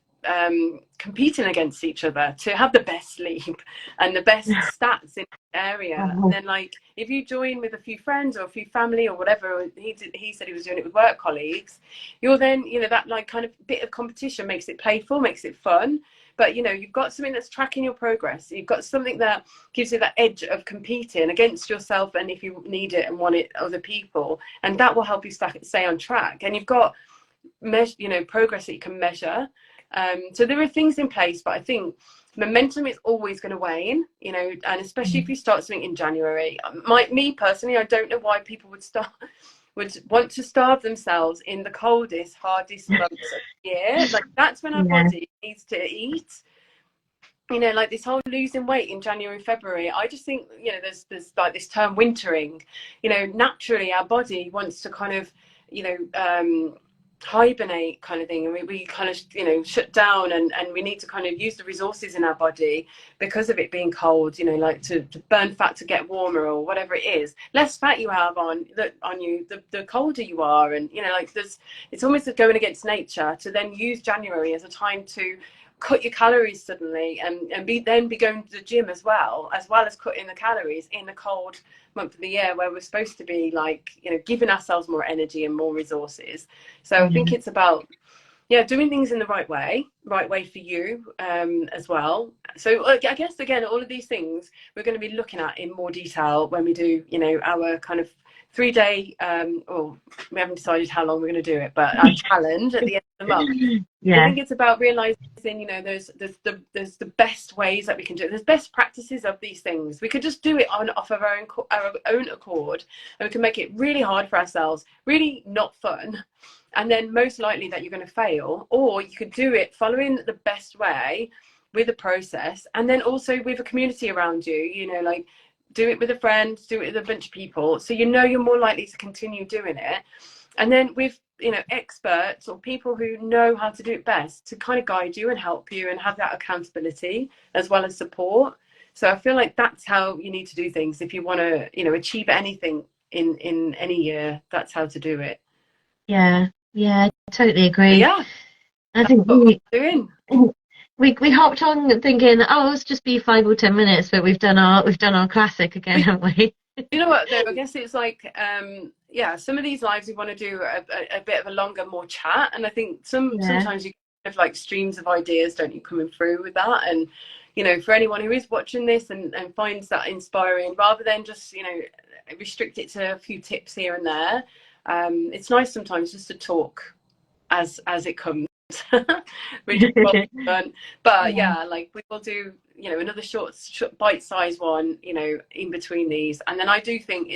competing against each other to have the best sleep and the best stats in the area. And then like if you join with a few friends or a few family or whatever, he said he was doing it with work colleagues, you're then, you know, that like kind of bit of competition makes it playful, makes it fun. But you know, you've got something that's tracking your progress. You've got something that gives you that edge of competing against yourself, and if you need it and want it, other people, and that will help you stay on track. And you've got you know, progress that you can measure. So there are things in place, but I think momentum is always going to wane, you know, and especially if you start something in January. Me personally, I don't know why people would want to starve themselves in the coldest, hardest months of the year. Like that's when our yeah, body needs to eat. You know, like this whole losing weight in January, February, I just think, you know, there's like this term wintering. You know, naturally our body wants to kind of, you know, hibernate kind of thing, and we kind of, you know, shut down, and we need to kind of use the resources in our body because of it being cold, you know, like to burn fat to get warmer or whatever it is. Less fat you have on you, the colder you are. And you know, like it's almost like going against nature to then use January as a time to cut your calories suddenly, and be going to the gym as well as cutting the calories in the cold month of the year where we're supposed to be like, you know, giving ourselves more energy and more resources. So I think yeah, it's about yeah, doing things in the right way for you, as well. So I guess again, all of these things we're going to be looking at in more detail when we do, you know, our kind of 3 day, or we haven't decided how long we're going to do it, but our challenge at the end of the month. I Yeah, think it's about realizing, you know, there's the best ways that we can do it. There's best practices of these things. We could just do it on off of our own accord, and we can make it really hard for ourselves, really not fun, and then most likely that you're going to fail. Or you could do it following the best way with a process, and then also with a community around you. You know, like do it with a friend, do it with a bunch of people, so you know you're more likely to continue doing it. And then with, you know, experts or people who know how to do it best to kind of guide you and help you and have that accountability as well as support. So I feel like that's how you need to do things if you want to, you know, achieve anything in any year. That's how to do it. yeah, yeah, I totally But agree. yeah, I that's think what we're doing. we hopped on thinking, oh, let's just be 5 or 10 minutes, but we've done our classic again, We, haven't we? you know what though, I guess it's like, yeah, some of these lives we want to do a bit of a longer, more chat, and I think Yeah, sometimes you have like streams of ideas, don't you, coming through with that. And you know, for anyone who is watching this and finds that inspiring, rather than just, you know, restrict it to a few tips here and there, it's nice sometimes just to talk as it comes. Which is what we've done. But yeah, yeah, like we will do, you know, another short bite-sized one, you know, in between these. And then I do think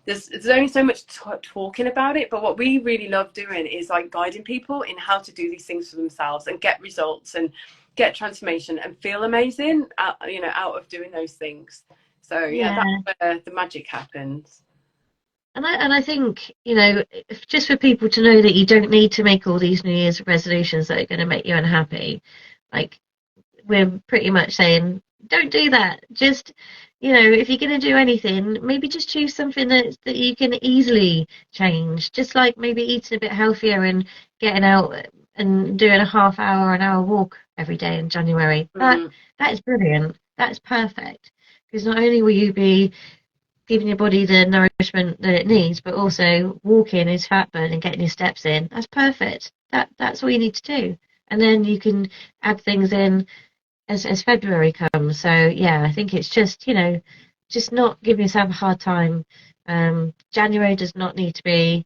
there's only so much talking about it, but what we really love doing is like guiding people in how to do these things for themselves and get results and get transformation and feel amazing out, you know, out of doing those things. So yeah, yeah. that's where the magic happens. And I think, you know, just for people to know that you don't need to make all these New Year's resolutions that are going to make you unhappy. Like, we're pretty much saying, don't do that. Just, you know, if you're going to do anything, maybe just choose something that you can easily change. Just like maybe eating a bit healthier and getting out and doing a half hour, an hour walk every day in January. Mm, That is brilliant. That's perfect. Because not only will you be giving your body the nourishment that it needs, but also walking is fat burn and getting your steps in. That's perfect. That's all you need to do. And then you can add things in as February comes. So yeah, I think it's just, you know, just not giving yourself a hard time. January does not need to be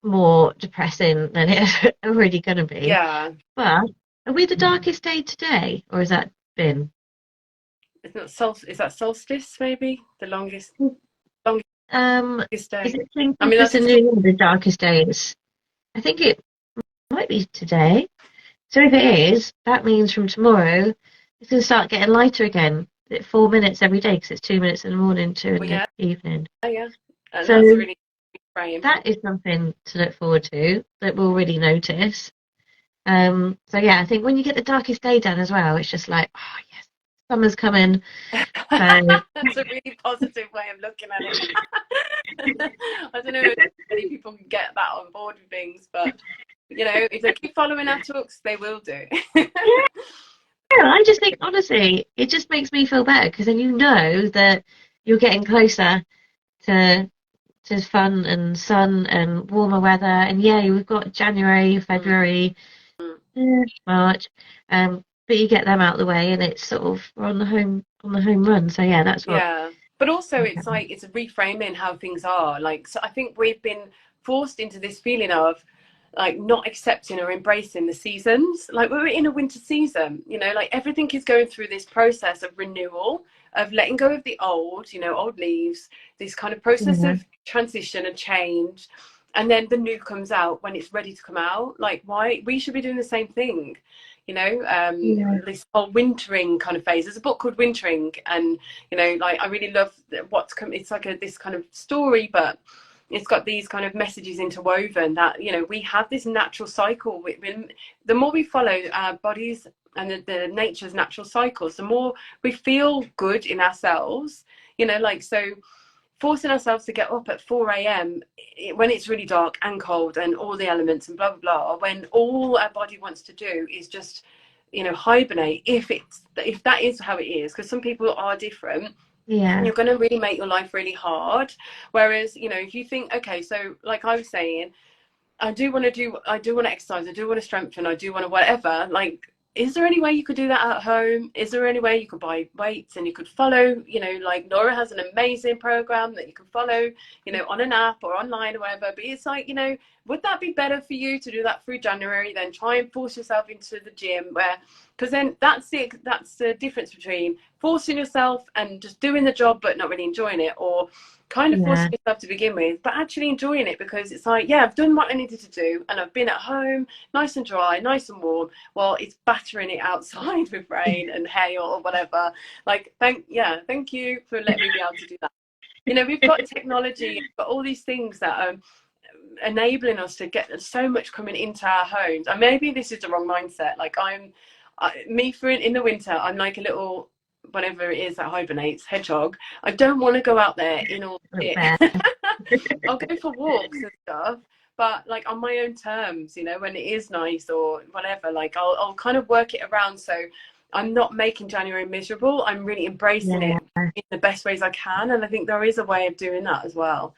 more depressing than it's already going to be. yeah, But are we the darkest day today, or has that been? it's not is that solstice, maybe the longest Um, is day? it St. I mean, Christmas that's and just New Year the darkest days? I think it might be today. So if it is, that means from tomorrow it's going to start getting lighter again. At 4 minutes every day because it's 2 minutes in the morning, two in well, the yeah, evening. yeah, and So that's a really good frame. that is something to look forward to that we'll really notice. So yeah, I think when you get the darkest day done as well, it's just like, oh yes, summer's coming. So That's a really positive way of looking at it. I don't know if many people can get that on board with things, but you know, if they keep following our talks, they will do. yeah, I just think honestly, it just makes me feel better because then you know that you're getting closer to fun and sun and warmer weather. And yeah, we've got January, Mm, February, mm. March, but you get them out of the way, and it's sort of we're on the home run. So yeah, that's what. Yeah, but also it's like it's reframing how things are. Like, so I think we've been forced into this feeling of like not accepting or embracing the seasons. Like we're in a winter season, you know, like everything is going through this process of renewal, of letting go of the old, you know, old leaves, this kind of process Yeah, of transition and change. And then the new comes out when it's ready to come out. Like, why we should be doing the same thing, you know, yeah, this whole wintering kind of phase. There's a book called Wintering, and you know, like I really love what's come. It's like this kind of story, but it's got these kind of messages interwoven that, you know, we have this natural cycle. The more we follow our bodies and the nature's natural cycles, the more we feel good in ourselves, you know, like, so forcing ourselves to get up at 4 a.m. when it's really dark and cold and all the elements and blah blah blah, when all our body wants to do is just, you know, hibernate, if that is how it is, because some people are different, yeah, you're going to really make your life really hard. Whereas, you know, if you think, okay, so like I was saying, I do want to exercise, I do want to strengthen, I do want to whatever, like, is there any way you could do that at home? Is there any way you could buy weights and you could follow, like Laura has an amazing program that you can follow, on an app or online or whatever. But it's like, would that be better for you to do that through January than try and force yourself into the gym because then that's the difference between forcing yourself and just doing the job but not really enjoying it, or kind of forcing yourself to begin with but actually enjoying it, because it's like, yeah, I've done what I needed to do and I've been at home nice and dry, nice and warm, while it's battering it outside with rain and hail or whatever. Like, thank you for letting me be able to do that. We've got technology, we've got all these things that are enabling us to get so much coming into our homes. And maybe this is the wrong mindset. Like, in the winter, I'm like a little, whatever it is that hibernates, hedgehog. I don't want to go out there in all shit. I'll go for walks and stuff, but like on my own terms, when it is nice or whatever, like I'll kind of work it around, so I'm not making January miserable. I'm really embracing it in the best ways I can, and I think there is a way of doing that as well.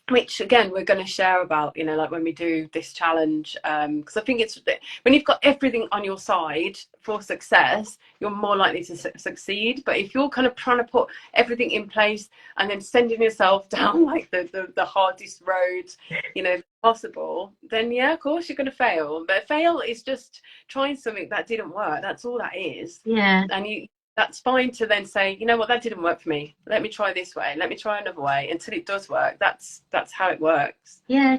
Which again we're going to share about, like when we do this challenge, because I think it's when you've got everything on your side for success, you're more likely to succeed. But if you're kind of trying to put everything in place and then sending yourself down like the hardest road possible, then of course you're going to fail. But fail is just trying something that didn't work. That's all that is. And that's fine to then say, you know what, that didn't work for me. Let me try this way. Let me try another way until it does work. That's how it works. Yeah,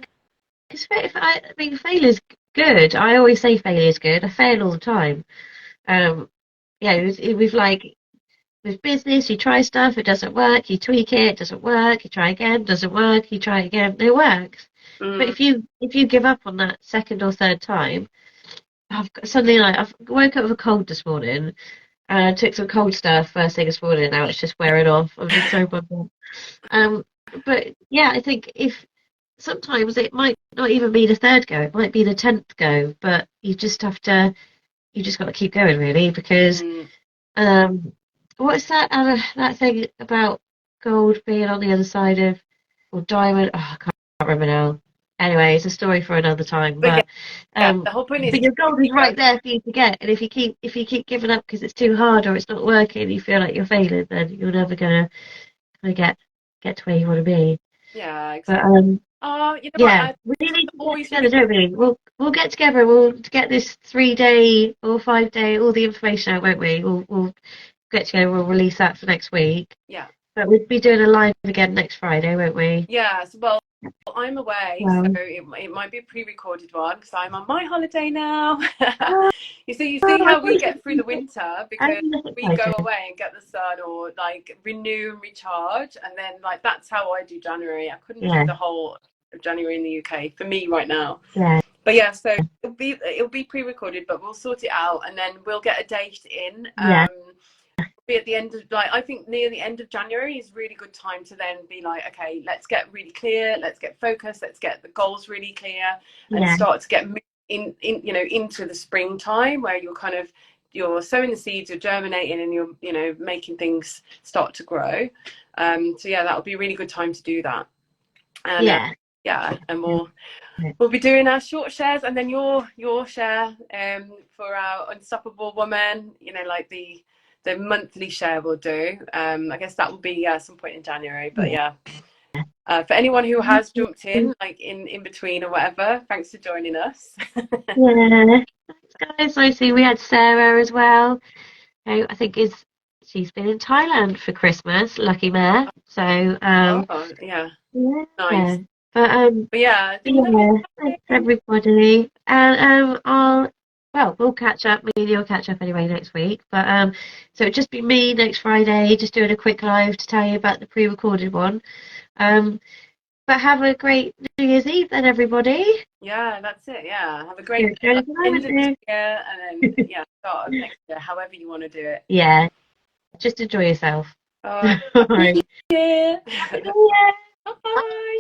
because I mean, failure's good. I always say failure's good. I fail all the time. With business, you try stuff, it doesn't work. You tweak it doesn't work. You try again, doesn't work. You try again, it works. But if you give up on that second or third time, I've got something like, I've woke up with a cold this morning. I took some cold stuff first thing this morning. Now it's just wearing off. I'm just so bummed. But yeah, I think if sometimes it might not even be the third go, it might be the 10th go. But you just got to keep going, really, because what's that thing about gold being on the other side of, or diamond? Oh, I can't remember now. Anyway, it's a story for another time. But the whole point is, but your goal is right there for you to get. And if you keep giving up because it's too hard or it's not working, you feel like you're failing, then you're never gonna get to where you want to be. Yeah, exactly. But we need to get together, don't we? We'll get together. We'll get this 3-day or 5-day, all the information out, won't we? We'll get together. We'll release that for next week. Yeah. But we'll be doing a live again next Friday, won't we? Yes. Well, I'm away, so it might be a pre-recorded one because I'm on my holiday now. You see how we get through the winter, because we go away and get the sun or like renew and recharge, and then like that's how I do January. I couldn't do the whole of January in the UK for me right now. But so it'll be pre-recorded, but we'll sort it out and then we'll get a date in. Be at the end of, like, I think near the end of January is a really good time to then be like, okay, let's get really clear, let's get focused, let's get the goals really clear, and start to get into the springtime where you're sowing the seeds, you're germinating, and you're making things start to grow. So that'll be a really good time to do that. And and we'll be doing our short shares, and then your share for our Unstoppable Woman, like the monthly share we'll do. I guess that will be some point in January. But for anyone who has jumped in, like in between or whatever, thanks for joining us. Thanks, guys. I see we had Sarah as well. I think she's been in Thailand for Christmas. Lucky Mare. So nice. Thanks everybody. And we'll catch up. Me and you'll catch up anyway next week. But so it'll just be me next Friday, just doing a quick live to tell you about the pre-recorded one. But have a great New Year's Eve then, everybody. Yeah, that's it. Yeah, have a great end of this year, and then start of next year, however you want to do it. Yeah, just enjoy yourself. All right. Bye. Yeah. Happy New Year. Bye.